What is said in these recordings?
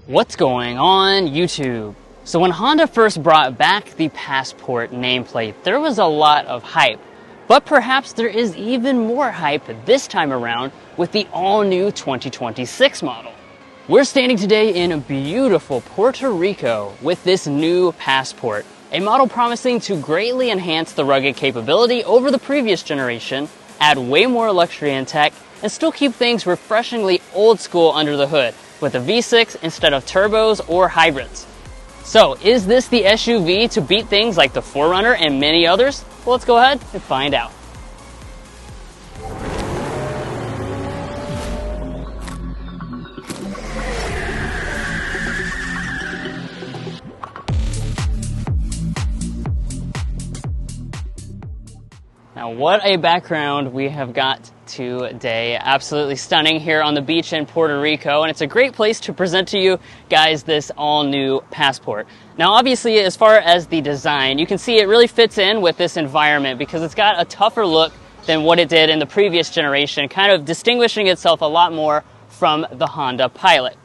What's going on YouTube? So when Honda first brought back the Passport nameplate, there was a lot of hype. But perhaps there is even more hype this time around with the all-new 2026 model. We're standing today in beautiful Puerto Rico with this new Passport, a model promising to greatly enhance the rugged capability over the previous generation, add way more luxury and tech, and still keep things refreshingly old school under the hood, with a V6 instead of turbos or hybrids. So, is this the SUV to beat things like the 4Runner and many others? Well, let's go ahead and find out. Now, what a background we have got today. Absolutely stunning here on the beach in Puerto Rico, and it's a great place to present to you guys this all-new Passport. Now, obviously, as far as the design, you can see it really fits in with this environment because it's got a tougher look than what it did in the previous generation, kind of distinguishing itself a lot more from the Honda Pilot.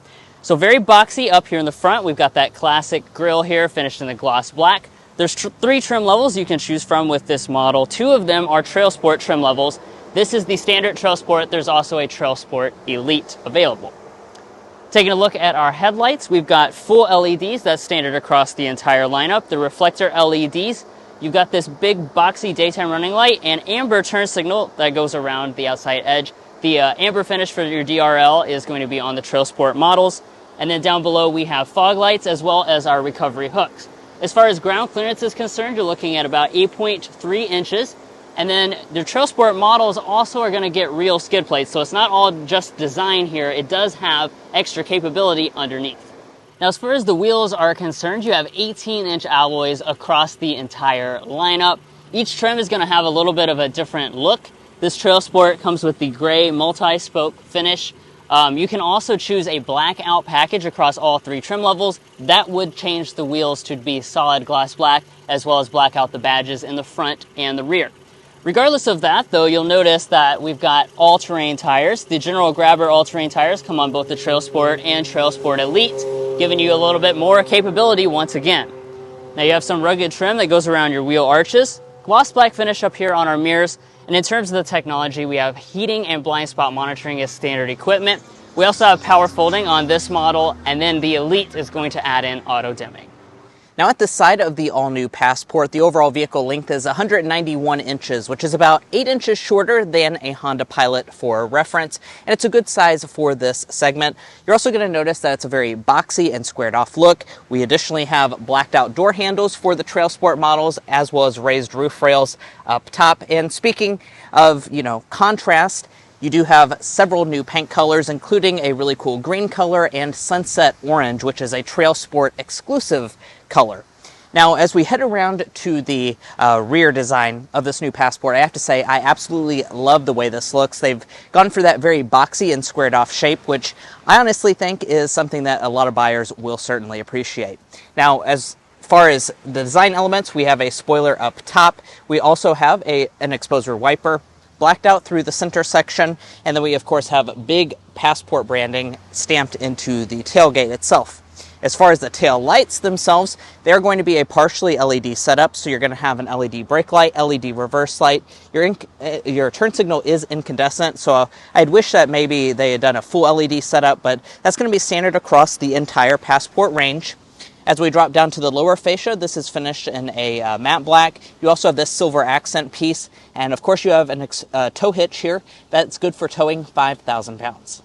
So very boxy up here in the front. We've got that classic grille here finished in the gloss black. There's three trim levels you can choose from with this model. Two of them are TrailSport trim levels. This is the standard TrailSport. There's also a TrailSport Elite available. Taking a look at our headlights, we've got full LEDs. That's standard across the entire lineup. The reflector LEDs, you've got this big boxy daytime running light and amber turn signal that goes around the outside edge. The amber finish for your DRL is going to be on the TrailSport models. And then down below we have fog lights as well as our recovery hooks. As far as ground clearance is concerned, you're looking at about 8.3 inches. And then the TrailSport models also are going to get real skid plates, so it's not all just design here. It does have extra capability underneath. Now, as far as the wheels are concerned, you have 18-inch alloys across the entire lineup. Each trim is going to have a little bit of a different look. This TrailSport comes with the gray multi-spoke finish. You can also choose a blackout package across all three trim levels. That would change the wheels to be solid gloss black, as well as black out the badges in the front and the rear. Regardless of that, though, you'll notice that we've got all-terrain tires. The General Grabber all-terrain tires come on both the TrailSport and TrailSport Elite, giving you a little bit more capability once again. Now you have some rugged trim that goes around your wheel arches, gloss black finish up here on our mirrors, and in terms of the technology, we have heating and blind spot monitoring as standard equipment. We also have power folding on this model, and then the Elite is going to add in auto dimming. Now at the side of the all-new Passport, the overall vehicle length is 191 inches, which is about 8 inches shorter than a Honda Pilot for reference, and it's a good size for this segment. You're also going to notice that it's a very boxy and squared-off look. We additionally have blacked-out door handles for the TrailSport models, as well as raised roof rails up top. And speaking of, contrast, you do have several new paint colors, including a really cool green color and sunset orange, which is a TrailSport exclusive color. Now, as we head around to the rear design of this new Passport, I have to say I absolutely love the way this looks. They've gone for that very boxy and squared off shape, which I honestly think is something that a lot of buyers will certainly appreciate. Now, as far as the design elements, we have a spoiler up top. We also have an exposure wiper blacked out through the center section, and then we of course have big Passport branding stamped into the tailgate itself. As far as the tail lights themselves, they're going to be a partially LED setup, so you're going to have an LED brake light, LED reverse light. Your turn signal is incandescent, so I'd wish that maybe they had done a full LED setup, but that's going to be standard across the entire Passport range. As we drop down to the lower fascia, this is finished in a matte black. You also have this silver accent piece, and of course you have a tow hitch here that's good for towing 5,000 pounds.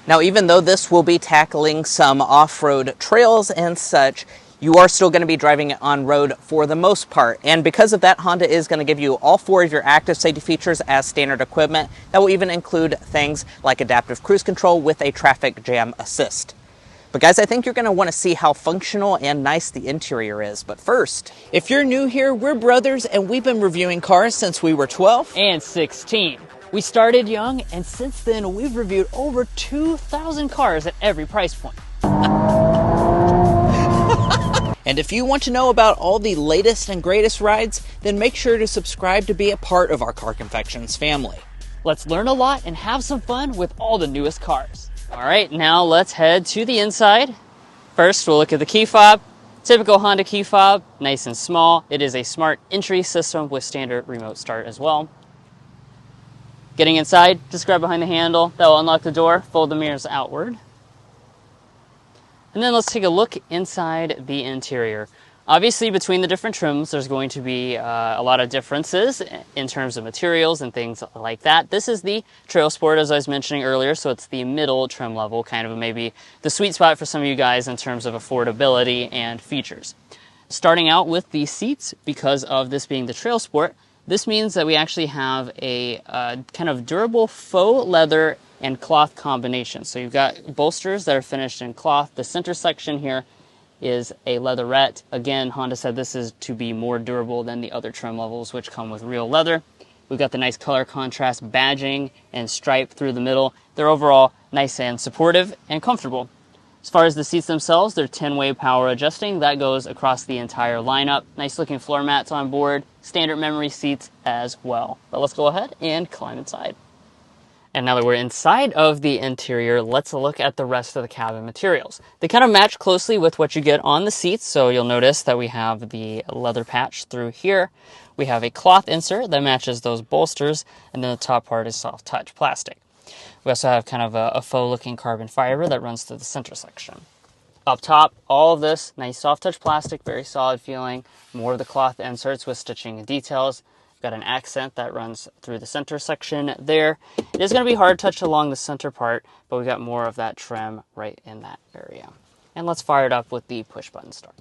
Now, even though this will be tackling some off-road trails and such, you are still going to be driving it on road for the most part. And because of that, Honda is going to give you all four of your active safety features as standard equipment. That will even include things like adaptive cruise control with a traffic jam assist. But guys, I think you're going to want to see how functional and nice the interior is. But first, if you're new here, we're brothers and we've been reviewing cars since we were 12 and 16. We started young, and since then we've reviewed over 2,000 cars at every price point. And if you want to know about all the latest and greatest rides, then make sure to subscribe to be a part of our Car Confections family. Let's learn a lot and have some fun with all the newest cars. All right, now let's head to the inside First, we'll look at the key fob. Typical Honda key fob, nice and small. It is a smart entry system with standard remote start as well. Getting inside, just grab behind the handle. That will unlock the door, fold the mirrors outward. And then let's take a look inside the interior. Obviously, between the different trims, there's going to be a lot of differences in terms of materials and things like that. This is the TrailSport, as I was mentioning earlier, so it's the middle trim level, kind of maybe the sweet spot for some of you guys in terms of affordability and features. Starting out with the seats, because of this being the TrailSport, this means that we actually have a kind of durable faux leather and cloth combination. So you've got bolsters that are finished in cloth. The center section here is a leatherette. Again, Honda said this is to be more durable than the other trim levels, which come with real leather. We've got the nice color contrast badging and stripe through the middle. They're overall nice and supportive and comfortable. As far as the seats themselves, they're 10-way power adjusting. That goes across the entire lineup. Nice looking floor mats on board, standard memory seats as well. But let's go ahead and climb inside. And now that we're inside of the interior, let's look at the rest of the cabin materials. They kind of match closely with what you get on the seats, so you'll notice that we have the leather patch through here. We have a cloth insert that matches those bolsters, and then the top part is soft touch plastic. We also have kind of a faux-looking carbon fiber that runs through the center section. Up top, all of this nice soft touch plastic, very solid feeling. More of the cloth inserts with stitching and details. Got an accent that runs through the center section there. It is going to be hard touch along the center part, but we got more of that trim right in that area. And let's fire it up with the push button start.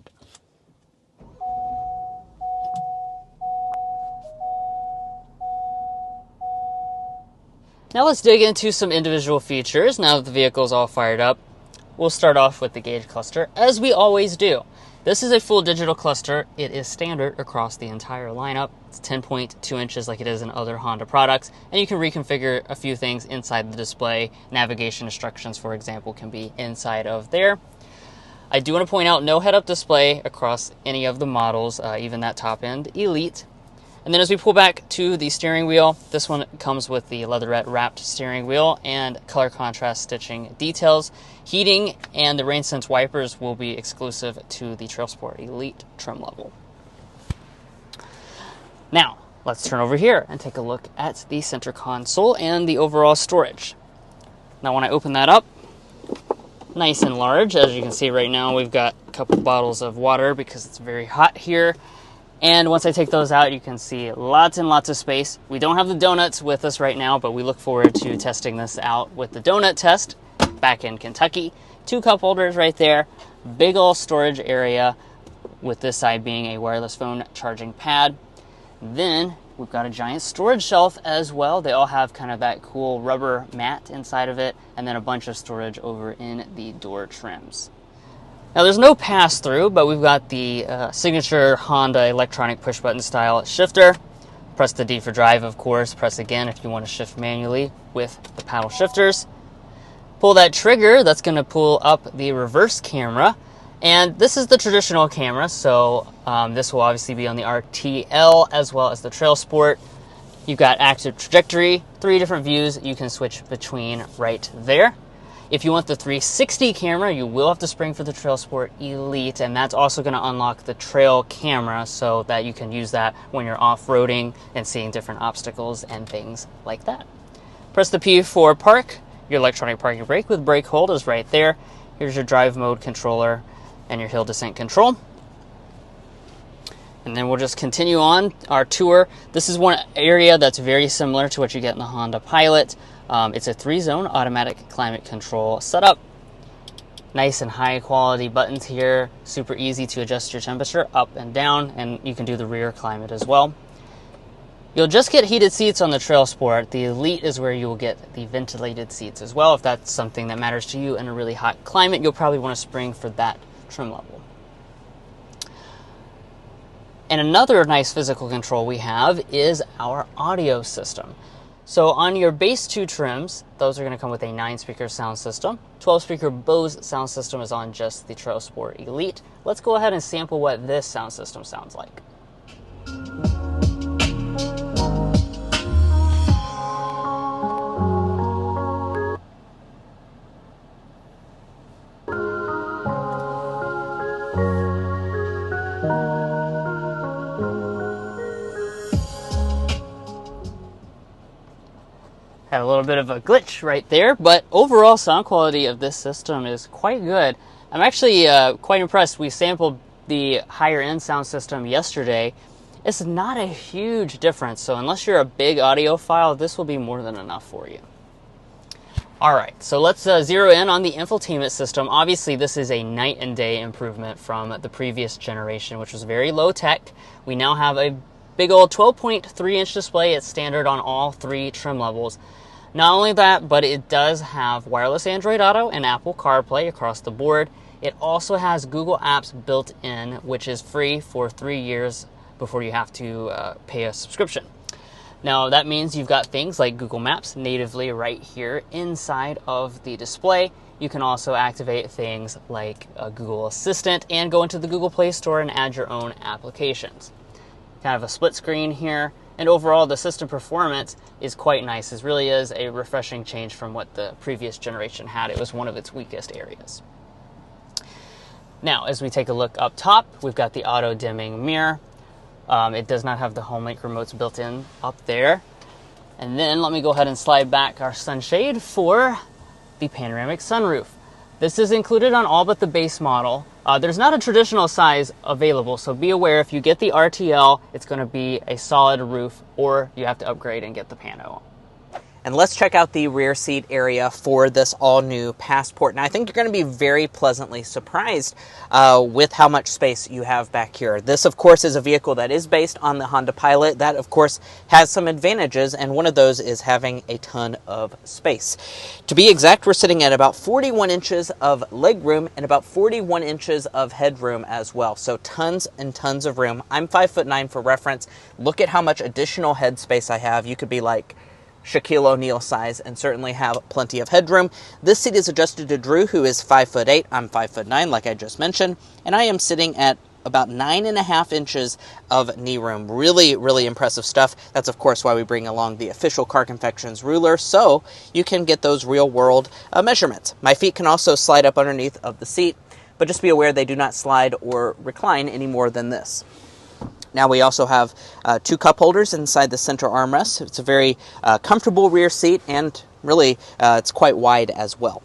Now let's dig into some individual features. Now that the vehicle is all fired up, we'll start off with the gauge cluster, as we always do. This is a full digital cluster. It is standard across the entire lineup. It's 10.2 inches like it is in other Honda products, and you can reconfigure a few things inside the display. Navigation instructions, for example, can be inside of there. I do want to point out no head-up display across any of the models, even that top-end Elite. And then as we pull back to the steering wheel, this one comes with the leatherette wrapped steering wheel and color contrast stitching details. Heating and the rain sense wipers will be exclusive to the TrailSport Elite trim level. Now, let's turn over here and take a look at the center console and the overall storage. Now when I open that up, nice and large, as you can see right now, we've got a couple bottles of water because it's very hot here. And once I take those out, you can see lots and lots of space. We don't have the donuts with us right now, but we look forward to testing this out with the donut test back in Kentucky. 2 cup holders right there. Big old storage area, with this side being a wireless phone charging pad. Then we've got a giant storage shelf as well. They all have kind of that cool rubber mat inside of it, and then a bunch of storage over in the door trims. Now there's no pass-through, but we've got the signature Honda electronic push-button style shifter. Press the D for drive, of course. Press again if you want to shift manually with the paddle shifters. Pull that trigger, that's going to pull up the reverse camera. And this is the traditional camera, so this will obviously be on the RTL as well as the TrailSport. You've got active trajectory, 3 different views you can switch between right there. If you want the 360 camera, you will have to spring for the TrailSport Elite, and that's also going to unlock the trail camera so that you can use that when you're off-roading and seeing different obstacles and things like that. Press the P for park. Your electronic parking brake with brake hold is right there. Here's your drive mode controller and your hill descent control. And then we'll just continue on our tour. This is one area that's very similar to what you get in the Honda Pilot. It's a 3-zone automatic climate control setup. Nice and high quality buttons here. Super easy to adjust your temperature up and down, and you can do the rear climate as well. You'll just get heated seats on the TrailSport. The Elite is where you will get the ventilated seats as well. If that's something that matters to you in a really hot climate, you'll probably want to spring for that trim level. And another nice physical control we have is our audio system. So on your base 2 trims, those are going to come with a 9-speaker sound system. 12-speaker Bose sound system is on just the TrailSport Elite. Let's go ahead and sample what this sound system sounds like. Had a little bit of a glitch right there, but overall sound quality of this system is quite good. I'm actually quite impressed. We sampled the higher end sound system yesterday. It's not a huge difference, so unless you're a big audiophile, this will be more than enough for you. Alright, so let's zero in on the infotainment system. Obviously, this is a night and day improvement from the previous generation, which was very low tech. We now have a big old 12.3 inch display. It's standard on all 3 trim levels. Not only that, but it does have wireless Android Auto and Apple CarPlay across the board. It also has Google Apps built in, which is free for 3 years before you have to pay a subscription. Now, that means you've got things like Google Maps natively right here inside of the display. You can also activate things like Google Assistant and go into the Google Play Store and add your own applications. Kind of a split screen here. And overall, the system performance is quite nice. This really is a refreshing change from what the previous generation had. It was one of its weakest areas. Now, as we take a look up top, we've got the auto-dimming mirror. It does not have the HomeLink remotes built in up there. And then let me go ahead and slide back our sunshade for the panoramic sunroof. This is included on all but the base model. There's not a traditional size available, so be aware if you get the RTL, it's going to be a solid roof, or you have to upgrade and get the pano. And let's check out the rear seat area for this all-new Passport. Now, I think you're going to be very pleasantly surprised with how much space you have back here. This, of course, is a vehicle that is based on the Honda Pilot. That, of course, has some advantages, and one of those is having a ton of space. To be exact, we're sitting at about 41 inches of legroom and about 41 inches of headroom as well. So tons and tons of room. I'm 5'9" for reference. Look at how much additional headspace I have. You could be like Shaquille O'Neal size and certainly have plenty of headroom. This seat is adjusted to Drew, who is 5'8". I'm 5'9", like I just mentioned, and I am sitting at about 9.5 inches of knee room. Really, really impressive stuff. That's, of course, why we bring along the official Car Confections ruler, so you can get those real-world measurements. My feet can also slide up underneath of the seat, but just be aware they do not slide or recline any more than this. Now we also have 2 cup holders inside the center armrest. It's a very comfortable rear seat, and really it's quite wide as well.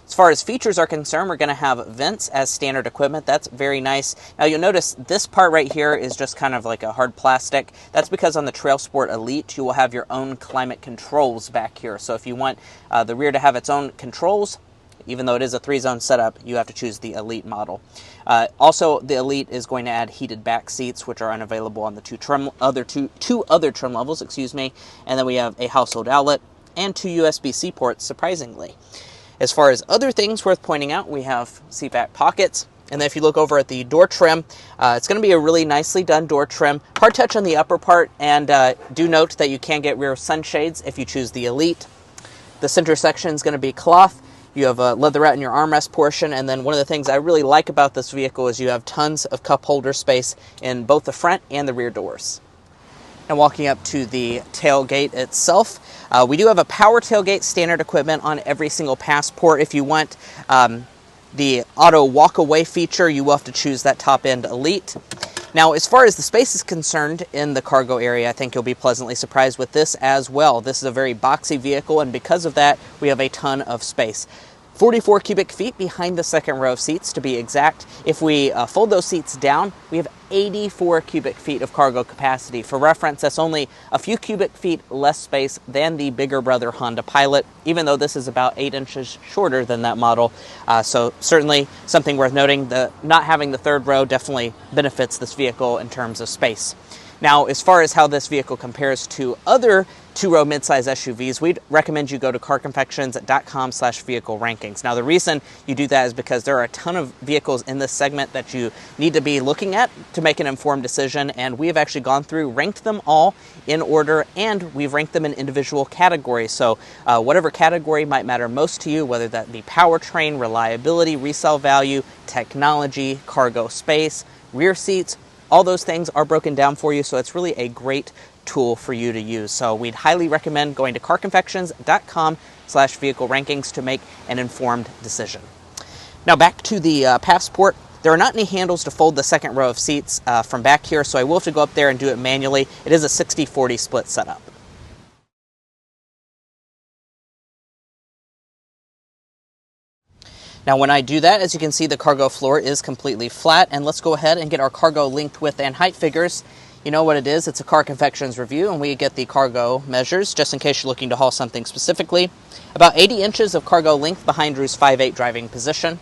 As far as features are concerned, we're going to have vents as standard equipment. That's very nice. Now you'll notice this part right here is just kind of like a hard plastic. That's because on the TrailSport Elite, you will have your own climate controls back here. So if you want the rear to have its own controls, even though it is a 3-zone setup, you have to choose the Elite model. Also, the Elite is going to add heated back seats, which are unavailable on the two other trim levels, And then we have a household outlet and 2 USB-C ports, surprisingly. As far as other things worth pointing out, we have seat back pockets. And then if you look over at the door trim, it's going to be a really nicely done door trim. Hard touch on the upper part, and do note that you can get rear sunshades if you choose the Elite. The center section is going to be cloth. You have a leatherette in your armrest portion, and then one of the things I really like about this vehicle is you have tons of cup holder space in both the front and the rear doors. Now walking up to the tailgate itself, we do have a power tailgate standard equipment on every single Passport. If you want the auto walk-away feature, you will have to choose that top-end Elite. Now, as far as the space is concerned in the cargo area, I think you'll be pleasantly surprised with this as well. This is a very boxy vehicle, and because of that, we have a ton of space. 44 cubic feet behind the second row of seats, to be exact. If we fold those seats down, we have 84 cubic feet of cargo capacity. For reference, that's only a few cubic feet less space than the bigger brother Honda Pilot, even though this is about 8 inches shorter than that model. So certainly something worth noting. Not having the third row definitely benefits this vehicle in terms of space. Now, as far as how this vehicle compares to other two-row midsize SUVs, we'd recommend you go to carconfections.com/vehicle rankings. Now, the reason you do that is because there are a ton of vehicles in this segment that you need to be looking at to make an informed decision, and we have actually gone through, ranked them all in order, and we've ranked them in individual categories. So whatever category might matter most to you, whether that be powertrain, reliability, resale value, technology, cargo space, rear seats, all those things are broken down for you, so it's really a great tool for you to use. So we'd highly recommend going to carconfections.com/vehicle rankings to make an informed decision. Now back to the Passport. There are not any handles to fold the second row of seats from back here, so I will have to go up there and do it manually. It is a 60-40 split setup. Now when I do that, as you can see, the cargo floor is completely flat, and let's go ahead and get our cargo length, width, and height figures. You know what it is, it's a Car Confections review, and we get the cargo measures, just in case you're looking to haul something specifically. About 80 inches of cargo length behind Drew's 5'8" driving position.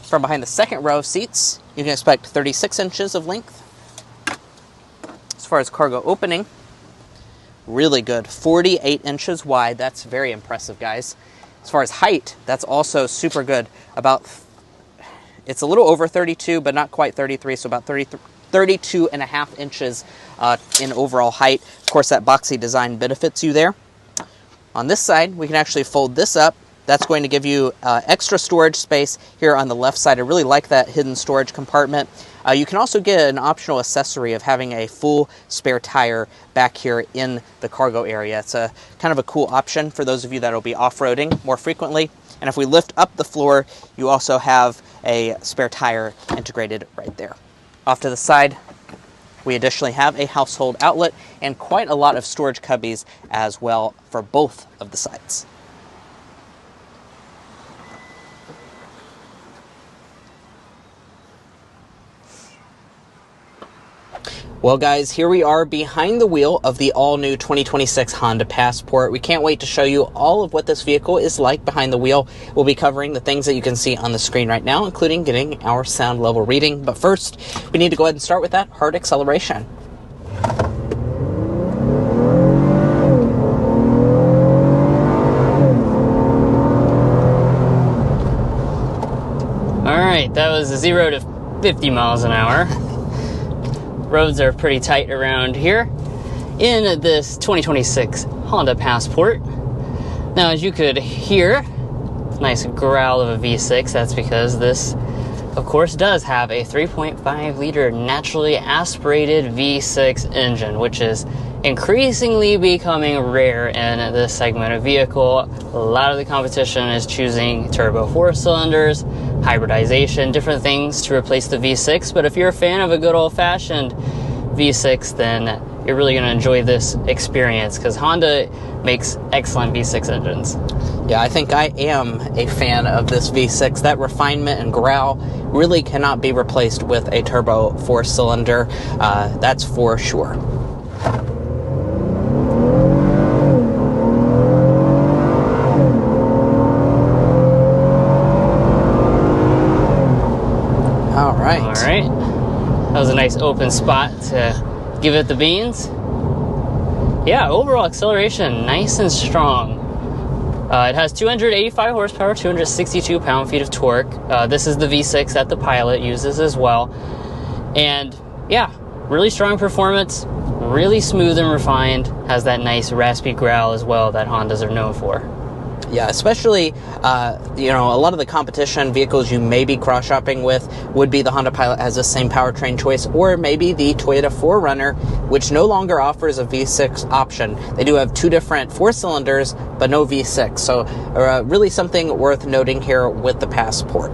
From behind the second row of seats, you can expect 36 inches of length. As far as cargo opening, really good, 48 inches wide. That's very impressive, guys. As far as height, that's also super good. It's a little over 32, but not quite 33, so about 32 and a half inches in overall height. Of course, that boxy design benefits you there. On this side, we can actually fold this up. That's going to give you extra storage space here on the left side. I really like that hidden storage compartment. You can also get an optional accessory of having a full spare tire back here in the cargo area. It's a kind of a cool option for those of you that will be off-roading more frequently. And if we lift up the floor, you also have a spare tire integrated right there. Off to the side, we additionally have a household outlet and quite a lot of storage cubbies as well for both of the sides. Well guys, here we are behind the wheel of the all-new 2026 Honda Passport. We can't wait to show you all of what this vehicle is like behind the wheel. We'll be covering the things that you can see on the screen right now, including getting our sound level reading. But first, we need to go ahead and start with that hard acceleration. All right, that was a 0 to 50 miles an hour. Roads are pretty tight around here in this 2026 Honda Passport. Now, as you could hear, nice growl of a V6. That's because this, of course, does have a 3.5 liter naturally aspirated V6 engine, which is increasingly becoming rare in this segment of vehicle. A lot of the competition is choosing turbo 4 cylinders, hybridization, different things to replace the V6. But if you're a fan of a good old-fashioned V6, then you're really going to enjoy this experience because Honda makes excellent V6 engines. Yeah, I think I am a fan of this V6. That refinement and growl really cannot be replaced with a turbo 4 cylinder. That's for sure. All right. That was a nice open spot to give it the beans. Yeah, overall acceleration, nice and strong. It has 285 horsepower, 262 pound-feet of torque. This is the V6 that the Pilot uses as well. And yeah, really strong performance, really smooth and refined. Has that nice raspy growl as well that Hondas are known for. Yeah, especially, a lot of the competition vehicles you may be cross-shopping with would be the Honda Pilot has the same powertrain choice, or maybe the Toyota 4Runner, which no longer offers a V6 option. They do have two different 4 cylinders, but no V6. So really something worth noting here with the Passport.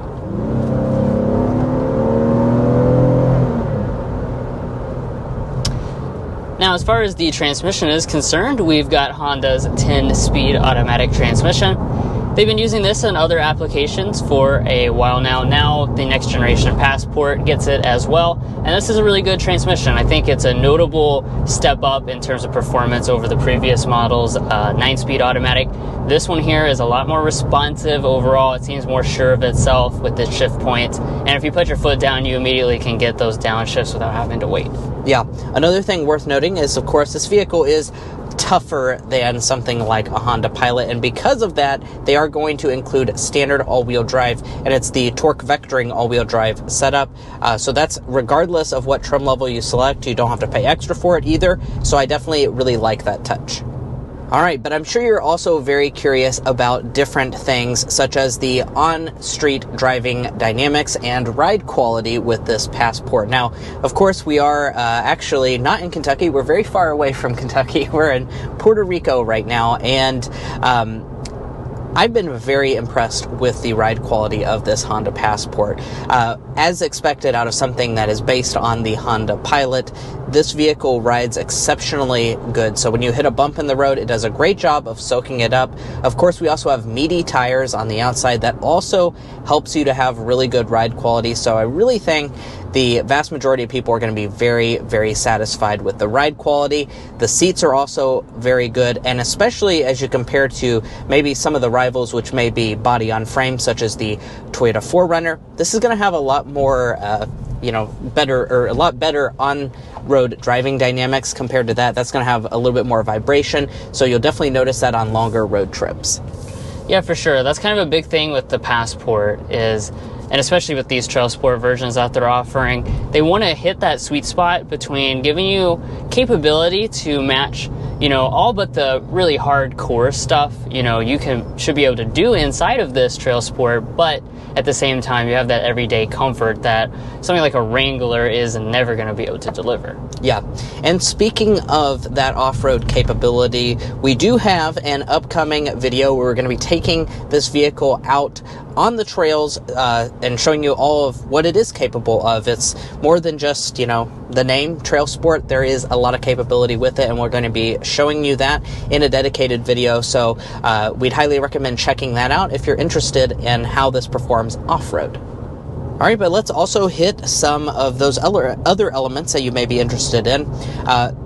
Now, as far as the transmission is concerned, we've got Honda's 10-speed automatic transmission. They've been using this in other applications for a while now. Now, the next generation Passport gets it as well. And this is a really good transmission. I think it's a notable step up in terms of performance over the previous models, 9-speed automatic. This one here is a lot more responsive overall. It seems more sure of itself with the shift points. And if you put your foot down, you immediately can get those downshifts without having to wait. Yeah, another thing worth noting is, of course, this vehicle is tougher than something like a Honda Pilot, and because of that, they are going to include standard all-wheel drive, and it's the torque vectoring all-wheel drive setup. So that's regardless of what trim level you select. You don't have to pay extra for it either, so I definitely really like that touch. All right, but I'm sure you're also very curious about different things such as the on-street driving dynamics and ride quality with this Passport. Now, of course, we are actually not in Kentucky. We're very far away from Kentucky. We're in Puerto Rico right now, and I've been very impressed with the ride quality of this Honda Passport. As expected out of something that is based on the Honda Pilot, this vehicle rides exceptionally good. So when you hit a bump in the road, it does a great job of soaking it up. Of course, we also have meaty tires on the outside that also helps you to have really good ride quality. So I really think the vast majority of people are going to be very, very satisfied with the ride quality. The seats are also very good, and especially as you compare to maybe some of the rivals, which may be body on frame, such as the Toyota 4Runner, this is going to have a lot more, a lot better on-road driving dynamics compared to that. That's going to have a little bit more vibration, so you'll definitely notice that on longer road trips. Yeah, for sure. That's kind of a big thing with the Passport and especially with these TrailSport versions that they're offering, they want to hit that sweet spot between giving you capability to match, all but the really hardcore stuff, should be able to do inside of this TrailSport, but at the same time, you have that everyday comfort that something like a Wrangler is never going to be able to deliver. Yeah, and speaking of that off-road capability, we do have an upcoming video where we're going to be taking this vehicle out on the trails and showing you all of what it is capable of. It's more than just, the name TrailSport. There is a lot of capability with it, and we're going to be showing you that in a dedicated video. So we'd highly recommend checking that out if you're interested in how this performs off-road. All right, but let's also hit some of those other elements that you may be interested in.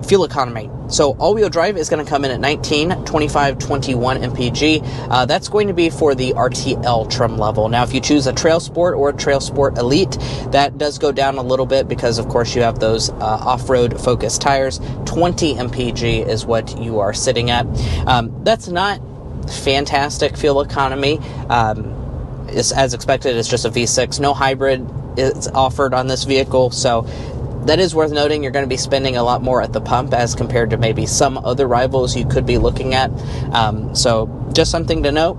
Fuel economy. So all-wheel drive is going to come in at 19, 25, 21 mpg. That's going to be for the RTL trim level. Now, if you choose a TrailSport or a TrailSport Elite, that does go down a little bit because, of course, you have those off-road focused tires. 20 mpg is what you are sitting at. That's not fantastic fuel economy. As expected, it's just a V6. No hybrid is offered on this vehicle, so that is worth noting. You're going to be spending a lot more at the pump as compared to maybe some other rivals you could be looking at. So just something to note.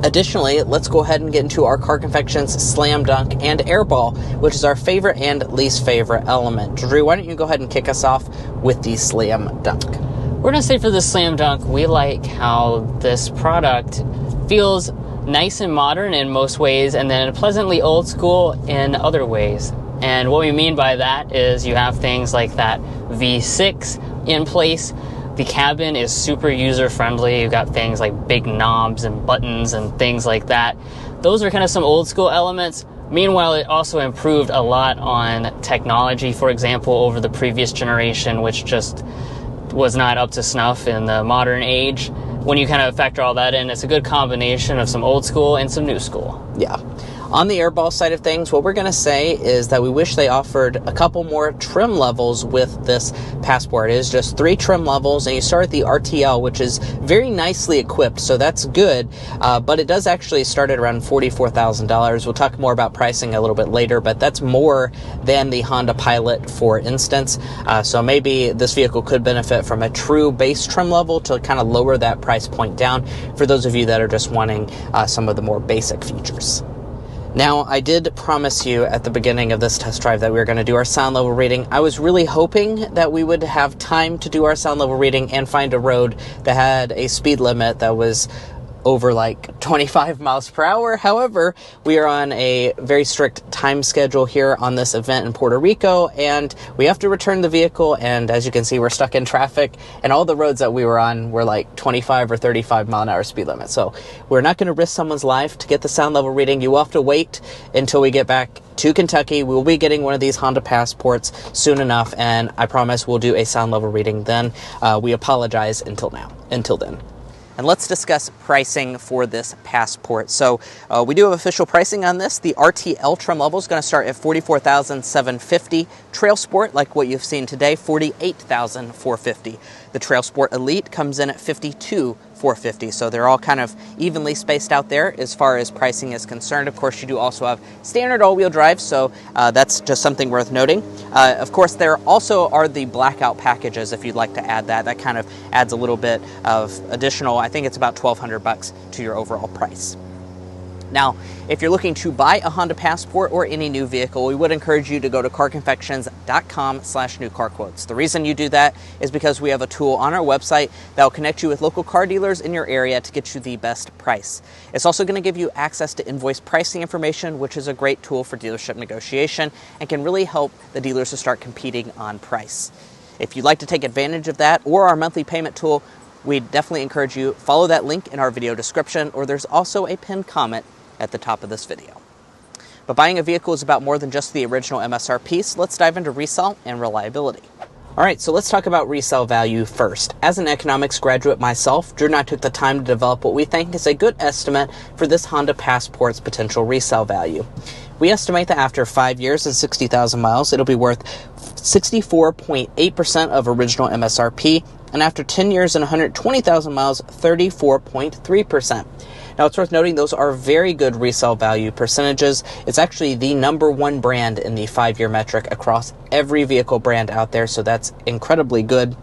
Additionally, let's go ahead and get into our Car Confections Slam Dunk and Airball, which is our favorite and least favorite element. Drew, why don't you go ahead and kick us off with the Slam Dunk? We're going to say for the Slam Dunk, we like how this product feels nice and modern in most ways, and then pleasantly old school in other ways. And what we mean by that is you have things like that V6 in place. The cabin is super user-friendly. You've got things like big knobs and buttons and things like that. Those are kind of some old school elements. Meanwhile, it also improved a lot on technology, for example, over the previous generation, which just was not up to snuff in the modern age. When you kind of factor all that in, it's a good combination of some old school and some new school. Yeah. On the Airball side of things, what we're going to say is that we wish they offered a couple more trim levels with this Passport. It is just 3 trim levels, and you start at the RTL, which is very nicely equipped, so that's good, but it does actually start at around $44,000. We'll talk more about pricing a little bit later, but that's more than the Honda Pilot, for instance, so maybe this vehicle could benefit from a true base trim level to kind of lower that price point down for those of you that are just wanting some of the more basic features. Now, I did promise you at the beginning of this test drive that we were going to do our sound level reading. I was really hoping that we would have time to do our sound level reading and find a road that had a speed limit that was over like 25 miles per hour. However, we are on a very strict time schedule here on this event in Puerto Rico, and we have to return the vehicle, and as you can see, we're stuck in traffic, and all the roads that we were on were like 25 or 35 mile an hour speed limit. So we're not going to risk someone's life to get the sound level reading. You will have to wait until we get back to Kentucky. We'll be getting one of these Honda Passports soon enough, and I promise we'll do a sound level reading then. We apologize until then. And let's discuss pricing for this Passport. So we do have official pricing on this. The RTL trim level is going to start at $44,750. TrailSport, like what you've seen today, $48,450. The TrailSport Elite comes in at $52,450. So they're all kind of evenly spaced out there as far as pricing is concerned. Of course, you do also have standard all-wheel drive, so that's just something worth noting. Of course, there also are the blackout packages if you'd like to add that. That kind of adds a little bit of additional, I think it's about $1,200 to your overall price. Now, if you're looking to buy a Honda Passport or any new vehicle, we would encourage you to go to carconfections.com/newcarquotes. The reason you do that is because we have a tool on our website that will connect you with local car dealers in your area to get you the best price. It's also going to give you access to invoice pricing information, which is a great tool for dealership negotiation and can really help the dealers to start competing on price. If you'd like to take advantage of that or our monthly payment tool, we definitely encourage you follow that link in our video description, or there's also a pinned comment at the top of this video. But buying a vehicle is about more than just the original MSRP, so let's dive into resale and reliability. All right, so let's talk about resale value first. As an economics graduate myself, Drew and I took the time to develop what we think is a good estimate for this Honda Passport's potential resale value. We estimate that after 5 years and 60,000 miles, it'll be worth 64.8% of original MSRP, and after 10 years and 120,000 miles, 34.3%. Now, it's worth noting those are very good resale value percentages. It's actually the #1 brand in the 5-year metric across every vehicle brand out there, so that's incredibly good.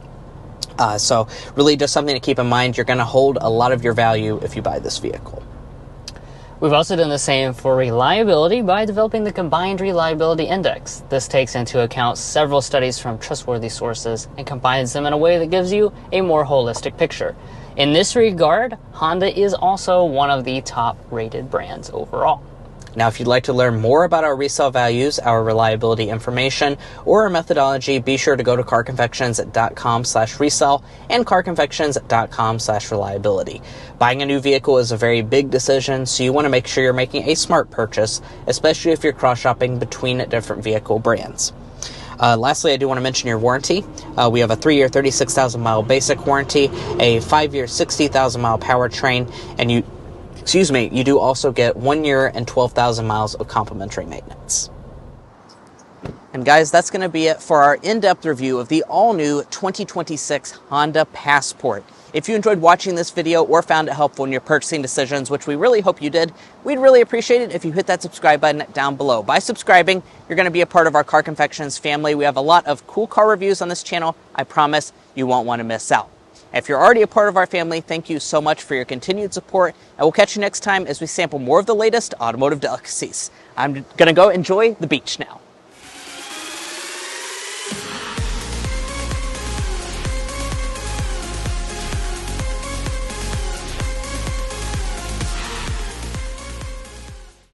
So really just something to keep in mind. You're going to hold a lot of your value if you buy this vehicle. We've also done the same for reliability by developing the Combined Reliability Index. This takes into account several studies from trustworthy sources and combines them in a way that gives you a more holistic picture. In this regard, Honda is also one of the top-rated brands overall. Now, if you'd like to learn more about our resale values, our reliability information, or our methodology, be sure to go to carconfections.com/resale and carconfections.com/reliability. Buying a new vehicle is a very big decision, so you want to make sure you're making a smart purchase, especially if you're cross-shopping between different vehicle brands. Lastly, I do want to mention your warranty. We have a 3-year, 36,000-mile basic warranty, a 5-year, 60,000-mile powertrain, and you do also get 1 year and 12,000 miles of complimentary maintenance. And guys, that's going to be it for our in-depth review of the all-new 2026 Honda Passport. If you enjoyed watching this video or found it helpful in your purchasing decisions, which we really hope you did, we'd really appreciate it if you hit that subscribe button down below. By subscribing, you're going to be a part of our Car Confections family. We have a lot of cool car reviews on this channel. I promise you won't want to miss out. If you're already a part of our family, thank you so much for your continued support, and we'll catch you next time as we sample more of the latest automotive delicacies. I'm going to go enjoy the beach now.